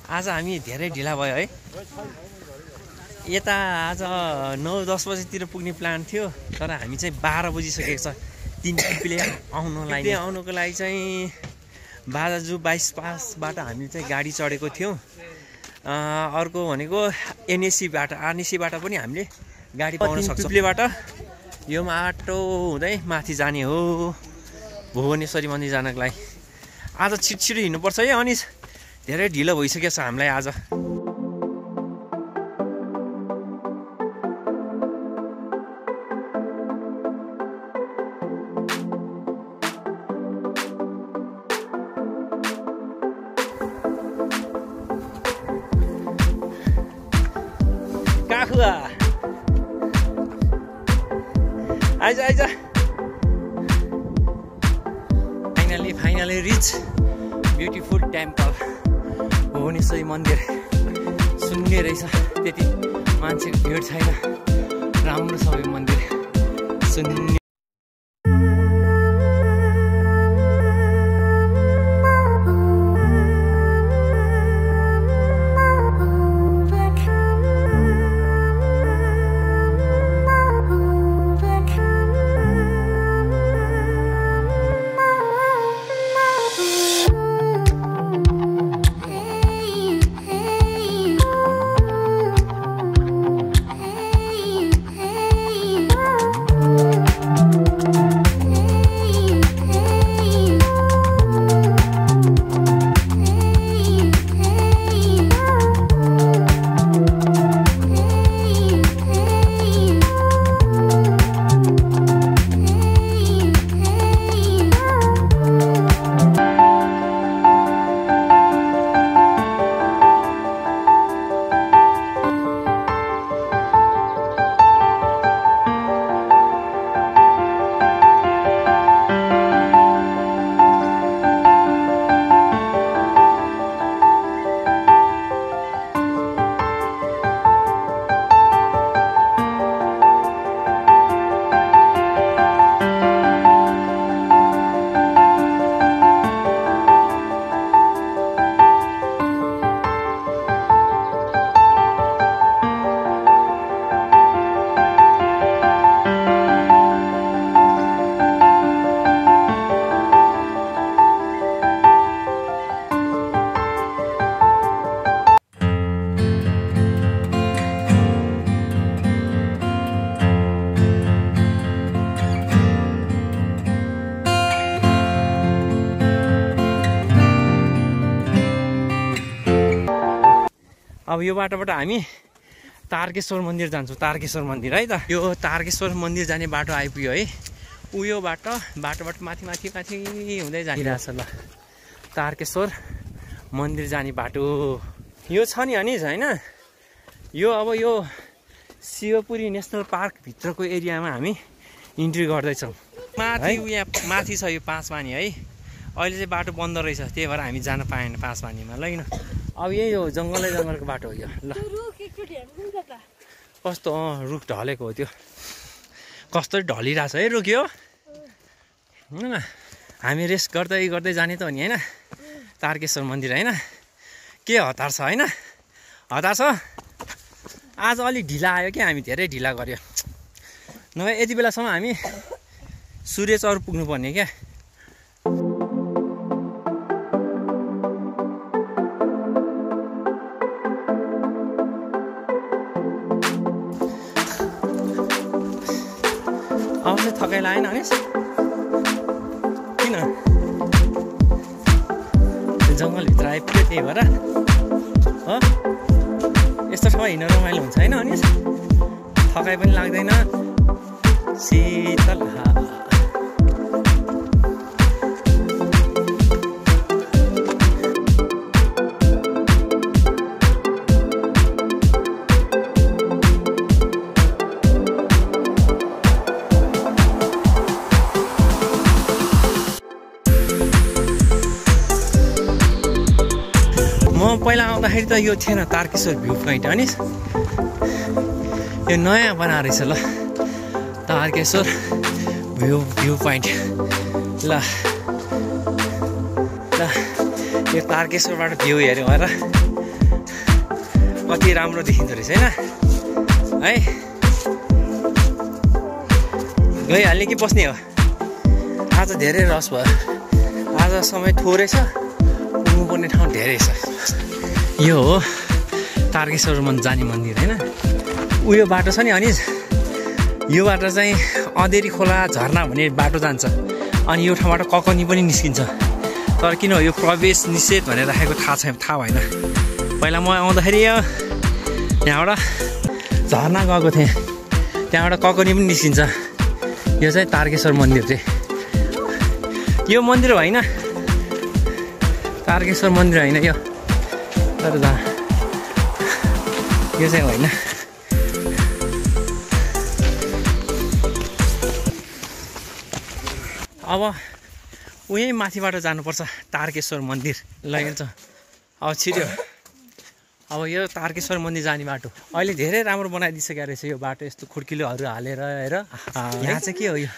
आज हामी धेरै ढिला भयो है। यता आज 9-10 बजीतिर पुग्ने प्लान थियो, तर हामी चाहिँ 12 बजिसकेको छ। 3 पिपले आउनको लागि चाहिँ बाजाजु 22 पासबाट हामी चाहिँ गाडी चढेको थियौँ। अर्को भनेको एनएसीबाट पनि हामीले गाडी पाउन सक्छौँ। पिपलेबाट यो माटो हुँदै माथि जाने हो भुवनेश्वरी मन्दिर जानको लागि। आज छिटो हिँड्नुपर्छ है अनिस, धेरै ढिलो भइसकेको छ हामीलाई आज। काखुवा आइज finally rich beautiful temple Bhuvaneshwari मन्दिर। सुन्ने रहेछ, त्यति मान्छेको भिड छैन, राम्रो छ यो मन्दिर सुन्ने। अब यो बाटोबाट हामी तारकेश्वर मन्दिर जान्छौँ। तारकेश्वर मन्दिर है त, यो तारकेश्वर मन्दिर जाने बाटो आइपुग्यो है। उयो बाटोबाट माथि हुँदै जाइरहेछ ल, तारकेश्वर मन्दिर जाने बाटो यो छ नि अनिज होइन। यो अब यो शिवपुरी नेसनल पार्क भित्रको एरियामा हामी इन्ट्री गर्दैछौँ। माथि छ यो पाँचपानी है। अहिले चाहिँ बाटो बन्द रहेछ, त्यही भएर हामी जान पाएन पाँचपानीमा। ल अब यही हो जङ्गलको बाटो हो यो। ल कस्तो रुख ढलेको हो त्यो, कस्तो ढलिरहेछ है रुख यो। हामी रेस्ट गर्दै जाने त हो नि होइन तारकेश्वर मन्दिर होइन। के हतार छ होइन, हतार छ। आज अलिक ढिला आयो क्या, हामी धेरै ढिला गऱ्यो। नभए यति बेलासम्म हामी सूर्यचौर पुग्नुपर्ने क्या। अब चाहिँ थकाइ लागेन अनिस, किन जङ्गलभित्र आइपुग्यो त्यही भएर हो। यस्तो ठाउँमा हिँड्न रमाइलो हुन्छ होइन अनिस, थकाइ पनि लाग्दैन, शीतल हावा। पहिला आउँदाखेरि त यो थिएन तारकेश्वर भ्यू पोइन्ट अनिस, यो नयाँ बनाएर रहेछ ल तारकेश्वर भ्यू पोइन्ट। ल यो तारकेश्वरबाट भ्यू हेऱ्यो भनेर कति राम्रो देखिँदो रहेछ हैन है गइहाल्ने कि बस्ने हो आज धेरै रस भयो आज समय थोरै छ पुग्नुपर्ने ठाउँ धेरै छ यो हो तारकेश्वर जाने मन्दिर हैन उयो बाटो छ नि अनि यो बाटो चाहिँ अँधेरी खोला झरना भन्ने बाटो जान्छ अनि यो ठाउँबाट ककनी पनि निस्किन्छ तर किन हो यो प्रवेश निषेध भनेर राखेको थाहा भएन पहिला म आउँदाखेरि यहाँबाट झरना गएको थिएँ त्यहाँबाट ककनी पनि निस्किन्छ यो चाहिँ तारकेश्वर मन्दिर चाहिँ यो मन्दिर होइन तारकेश्वर मन्दिर होइन यो तर यो चाहिँ होइन अब उही माथिबाट जानुपर्छ तारकेश्वर मन्दिर लगेछ अब छिर्यो अब यो तारकेश्वर मन्दिर जाने बाटो अहिले धेरै राम्रो बनाइदिइसकेको रहेछ यो बाटो यस्तो खुड्किलोहरू हालेर हेर यहाँ चाहिँ के हो यो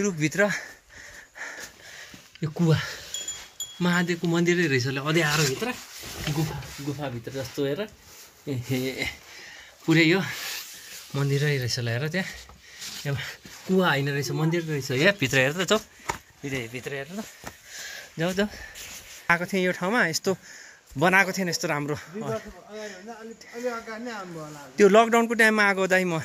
रुखभित्र यो कुवा महादेवको मन्दिरै रहेछ अँध्यारोभित्र गुफाभित्र जस्तो हेर ए पुरै यो मन्दिरै रहेछ हेर त्यहाँ कुवा होइन रहेछ मन्दिर रहेछ यहाँ भित्र हेर त जाऊ भित्र हेर त जाऊ आएको थिएँ यो ठाउँमा यस्तो बनाएको थिएन यस्तो राम्रो त्यो लकडाउनको टाइममा आएको दाइ म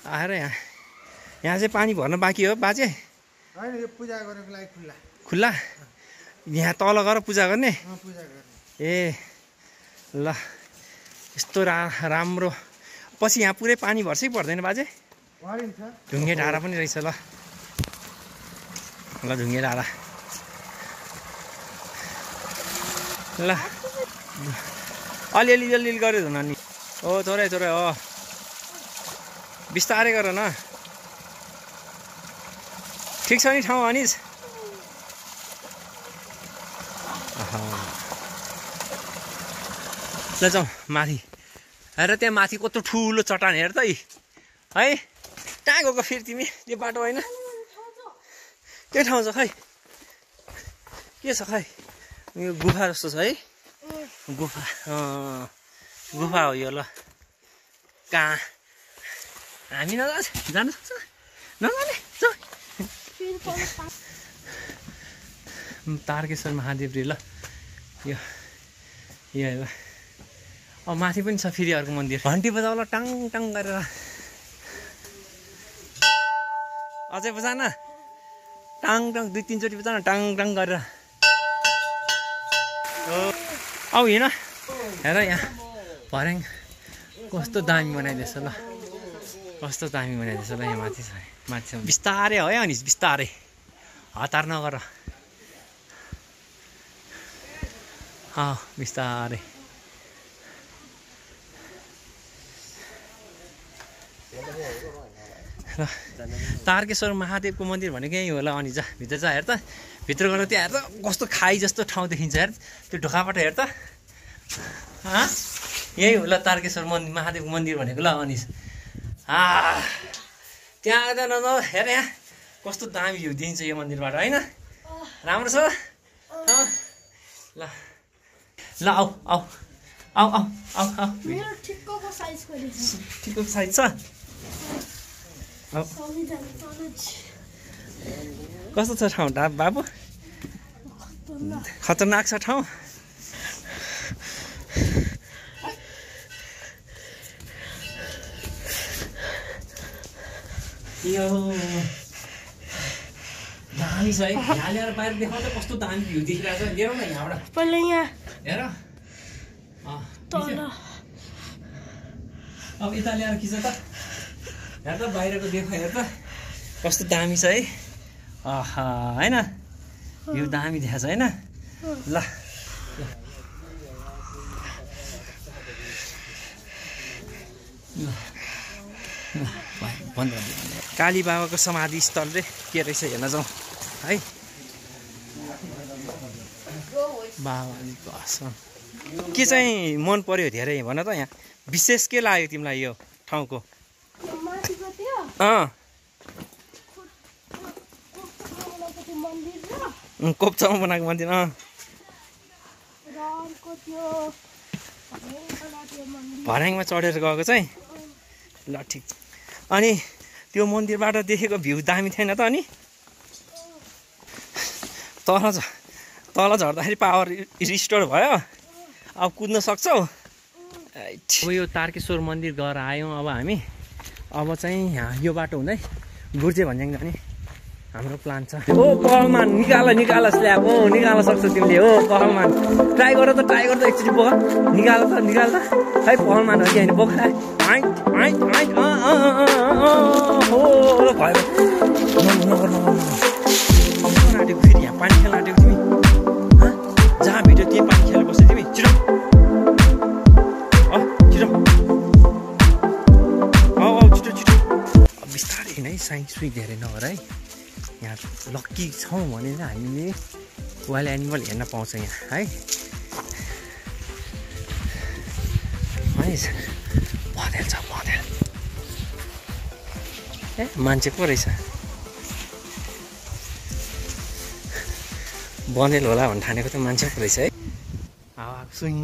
आएर यहाँ चाहिँ पानी भर्न बाँकी हो बाजे खुल्ला यहाँ तल गएर पूजा गर्ने ए ल यस्तो राम्रो पछि यहाँ पुरै पानी भर्छ कि पर्दैन बाजे ढुङ्गे डाँडा पनि रहेछ ल ढुङ्गे डाँडा ल अलिअलि गऱ्यो धुन नि हो थोरै हो बिस्तारै गर न ठिक छ नि ठाउँ अनिस ल जाउँ माथि हेर त्यहाँ माथि कत्रो ठुलो चट्टान हेर त है कहाँ गएको फेरि तिमी त्यो बाटो होइन के ठाउँ छ खै के छ खै यो गुफा जस्तो छ है गुफा हो यो ल कहाँ हामी जानु सक्छ नजाने तारकेश्वर महादेव रे ल यो ल अब माथि पनि छ फेरि अर्को मन्दिर घन्टी बजाउला टाङ टाङ गरेर अझै बजान टाङ टाङ 2-3 चोटि बजान टाङ टाङ गरेर औ हिँड हेर यहाँ भर्याङ कस्तो दामी बनाइदिएछ ल कस्तो दामी बनाइदिएछ ल यहाँ माथि छ बिस्तारै हो है अनि बिस्तारै हतार नगर बिस्तारै ल तारकेश्वर महादेवको मन्दिर भनेको यहीँ होला अनि जा भित्र जा हेर त भित्र गएर त्यहाँ हेर त कस्तो खाई जस्तो ठाउँ देखिन्छ हेर त्यो ढोकाबाट हेर त यही होला तारकेश्वर महादेवको मन्दिर भनेको ल अनि त्यहाँ आएर हेर यहाँ कस्तो दामी भ्यू देखिन्छ यो मन्दिरबाट होइन राम्रो छ ल ल आऊ आऊ आऊ आऊ आऊ आऊ ठिक्कको साइज छ कस्तो छ ठाउँ बाबु खतरनाक छ ठाउँ यो दामी छ है यहाँ ल्याएर बाहिर देखाउँदा कस्तो दामी भ्यू देखिरहेको छ लिएर न यहाँबाट पहिला यहाँ हेर अब यता ल्याएर खिच त हेर त बाहिरको देखो हेर त कस्तो दामी छ है होइन यो दामी देखाएको छ होइन ल काली बाबाको समाधि स्थल रे के रहेछ हेर्न जाउँ है बाबाजीको आश्रम के चाहिँ मन पर्यो धेरै भन त यहाँ विशेष के लाग्यो तिमीलाई यो ठाउँको कोप्चामा बनाएको मन्दिर भर्याङमा चढेर गएको चाहिँ ल ठिक। अनि त्यो मन्दिरबाट देखेको भ्यू दामी थिएन त? अनि तल झर्दाखेरि पावर रिस्टोर भयो। अब कुद्न सक्छौ। अब यो तारकेश्वर मन्दिर गएर आयौँ। अब हामी अब चाहिँ यहाँ यो बाटो हुँदै गुर्जे भन्ज्याङ जाने हाम्रो प्लान छ। ओ पहलमान निकाल स्ल्याब। ओ निकाल्न सक्छौ तिमीले। ओ पहलमान ट्राई गर त एकचोटि बोक। निकाल त है पहलमान हो कि होइन बोक। आँटेको फेरि यहाँ पानी खेल्न आँटेको तिमी। जहाँ भेट्यो त्यही पानी खेल्नु बस्यो तिमी। छिटो छिटो बिस्तारै हिँड है। सुई धेरै नगर है। यहाँ लक्की छौँ भने हामीले वाइल्ड एनिमल हेर्न पाउँछ यहाँ है। बँदेल छ बँदेल। ए मान्छे पो रहेछ। बँदेल होला भन्ने ठानेको त मान्छे पो रहेछ है। सुइङ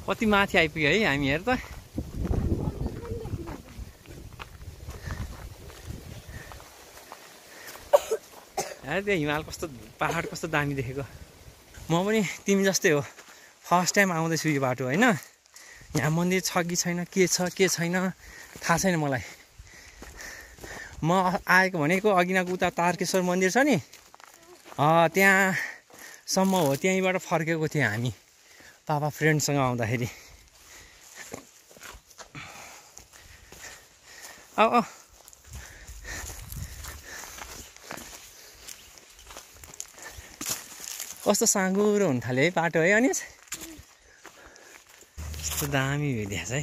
कति माथि आइपुग्यो है हामी। हेर त त्यो हिमाल कस्तो पहाड कस्तो दामी देखेको। म पनि तिमी जस्तै हो। फर्स्ट टाइम आउँदैछु यो बाटो होइन। यहाँ मन्दिर छ कि छैन, के छ के छैन थाहा छैन मलाई। म आएको भनेको अघिनाको उता तारकेश्वर मन्दिर छ नि, त्यहाँसम्म हो। त्यहीँबाट फर्केको थियौँ हामी पापा फ्रेन्डसँग आउँदाखेरि। कस्तो साँगुरो हुन थाल्यो है बाटो है। अनि यस्तो दामी भइदिएछ है।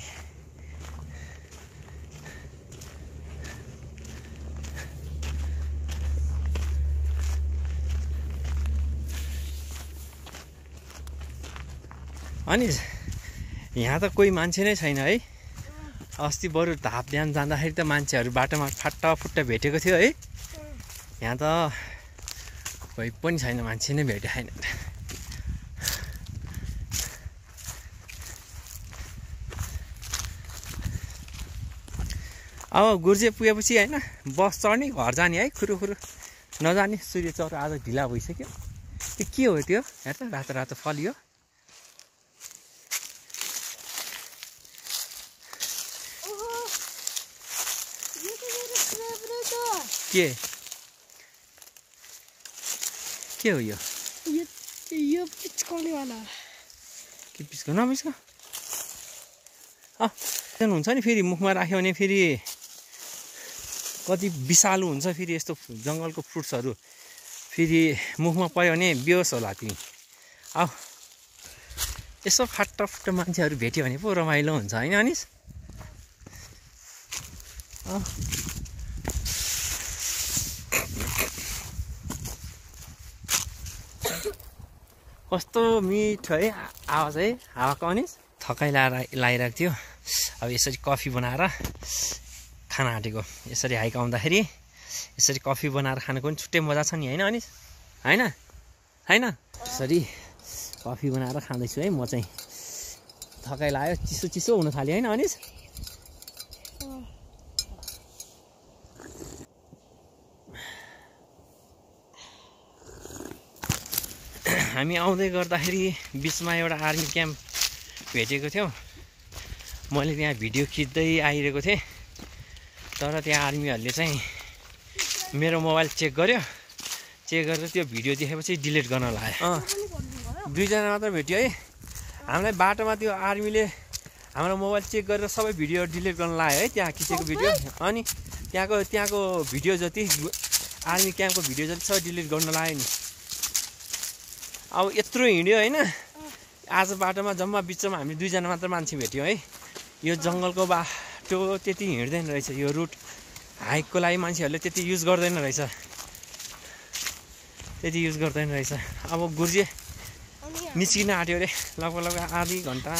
अनि यहाँ त कोही मान्छे नै छैन है। अस्ति बरु धाप बिहान जाँदाखेरि त मान्छेहरू बाटोमा फाटाफुट्टा भेटेको थियो है। यहाँ त कोही पनि छैन, मान्छे नै भेटे छैन। अब गुर्जे पुगेपछि होइन बस चढ्ने घर जाने है। खुरुखुरु नजाने। सूर्य चौर आज ढिला भइसक्यो। त्यो के हो त्यो? हेर त रातो रातो फलियो। के हो यो? यो पिच्काउने वाला। के पिच्का नपिच्का? हुन्छ नि फेरि मुखमा राख्यो भने फेरि कति विषालु हुन्छ। फेरि यस्तो जङ्गलको फ्रुट्सहरू फेरि मुखमा पऱ्यो भने बेहोस होला तिमी। अब यसो फाटाफुट्टा मान्छेहरू भेट्यो भने पो रमाइलो हुन्छ होइन अनिस? कस्तो मिठो है आवाज है हावाको। अनिस थकाइ लागिरहेको थियो। अब यसरी कफी बनाएर खान आँटेको। यसरी हाइक आउँदाखेरि यसरी कफी बनाएर खानुको पनि छुट्टै मजा छ नि होइन अनिस? होइन यसरी कफी बनाएर खाँदैछु है म चाहिँ। थकाइ लाग्यो, चिसो चिसो हुन थाल्यो होइन अनिस? हामी आउँदै गर्दाखेरि बिचमा एउटा आर्मी क्याम्प भेटेको थियौँ। मैले त्यहाँ भिडियो खिच्दै आइरहेको थिएँ। तर त्यहाँ आर्मीहरूले चाहिँ मेरो मोबाइल चेक गर्यो। चेक गरेर त्यो भिडियो देखेपछि डिलिट गर्न लाग्यो। 2 जना मात्र भेट्यो है। हामीलाई बाटोमा त्यो आर्मीले हाम्रो मोबाइल चेक गरेर सबै भिडियो डिलिट गर्न लाग्यो है। त्यहाँ खिचेको भिडियो अनि त्यहाँको भिडियो जति आर्मी क्याम्पको भिडियो जति सबै डिलिट गर्न लाग्यो नि। अब यत्रो हिँड्यो होइन। आज बाटोमा जम्मा बिचमा हामी 2 जना मात्र मान्छे भेट्यौँ है। यो जङ्गलको बाटो त्यति हिँड्दैन रहेछ। यो रुट हाइकको लागि मान्छेहरूले त्यति युज गर्दैन रहेछ। अब गुर्जे निस्किन आँट्यो अरे। लगभग आधी घन्टा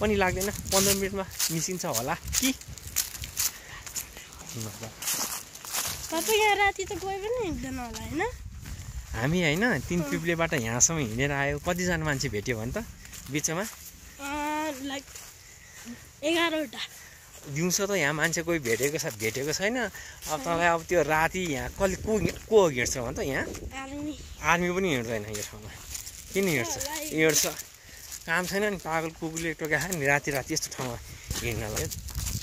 पनि लाग्दैन, 15 मिनटमा निस्किन्छ होला कि। यहाँ राति त कोही पनि हिँड्दैन होला होइन? हामी होइन 3 पिप्लेबाट यहाँसम्म हिँडेर आयो। कतिजना मान्छे भेट्यो भने त बिचमा लाइक 11वटा। दिउँसो त यहाँ मान्छे कोही भेटेको छैन। अब तँलाई अब त्यो राति यहाँ कसले को हिँड्छ भन् त यहाँ? आर्मी पनि हिँड्दैन यो ठाउँमा। किन हिँड्छ? काम छैन नि, पागल कुकुरले टोक्या नि राति यस्तो ठाउँमा हिँड्नलाई।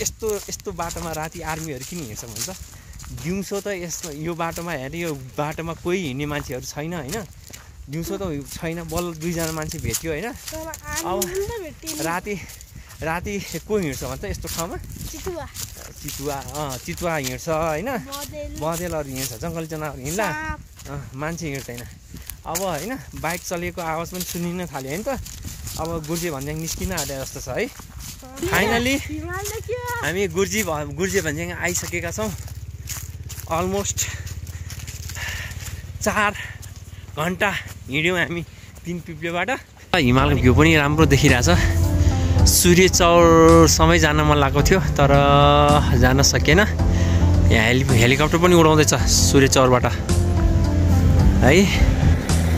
यस्तो बाटोमा राति आर्मीहरू किन हिँड्छ भन्छ? दिउँसो त यो बाटोमा हेरेँ, यो बाटोमा कोही हिँड्ने मान्छेहरू छैन होइन। दिउँसो त छैन, बल्ल 2जना मान्छे भेट्यो होइन। अब राति को हिँड्छ भन्छ यस्तो ठाउँमा? चितुवा हिँड्छ होइन, बँदेलहरू हिँड्छ, जङ्गली जनावर हिँड्ला, मान्छे हिँड्दैन। अब होइन बाइक चलेको आवाज पनि सुनिन थाल्यो होइन त। अब गुर्जे भन्ज्याङ निस्किन आँटे जस्तो छ है। फाइनली हामी गुर्जे भन्ज्याङ आइसकेका छौँ। अलमोस्ट 4 घन्टा हिँड्यौँ हामी 3 पिप्लेबाट। हिमालको भ्यू पनि राम्रो देखिरहेछ। सूर्य चौरसम्मै जान मन लागेको थियो तर जान सकेन। यहाँ हेलिकप्टर पनि उडाउँदैछ सूर्य चौरबाट है।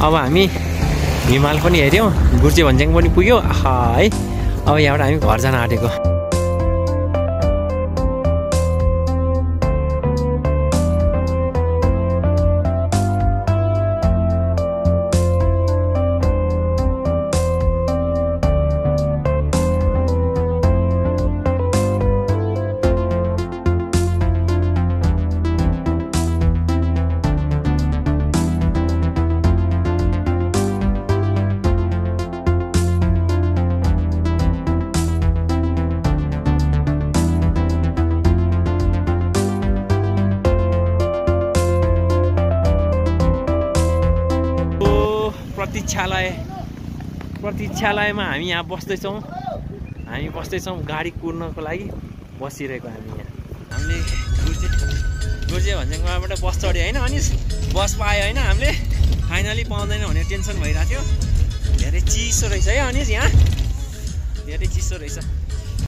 अब हामी हिमाल पनि हेऱ्यौँ, गुर्जे भन्ज्याङ पनि पुग्यो है। अब यहाँबाट हामी घर जान आँटेको। प्रतीक्षालयमा हामी यहाँ बस्दैछौँ। गाडी कुर्नको लागि बसिरहेको हामी यहाँ। हामीले गुर्जे भन्ज्याङबाट बस चढ्यो होइन, अनि बस पायो होइन हामीले। फाइनली पाउँदैन भने टेन्सन भइरहेको थियो। धेरै चिसो रहेछ है अनिस, यहाँ धेरै चिसो रहेछ।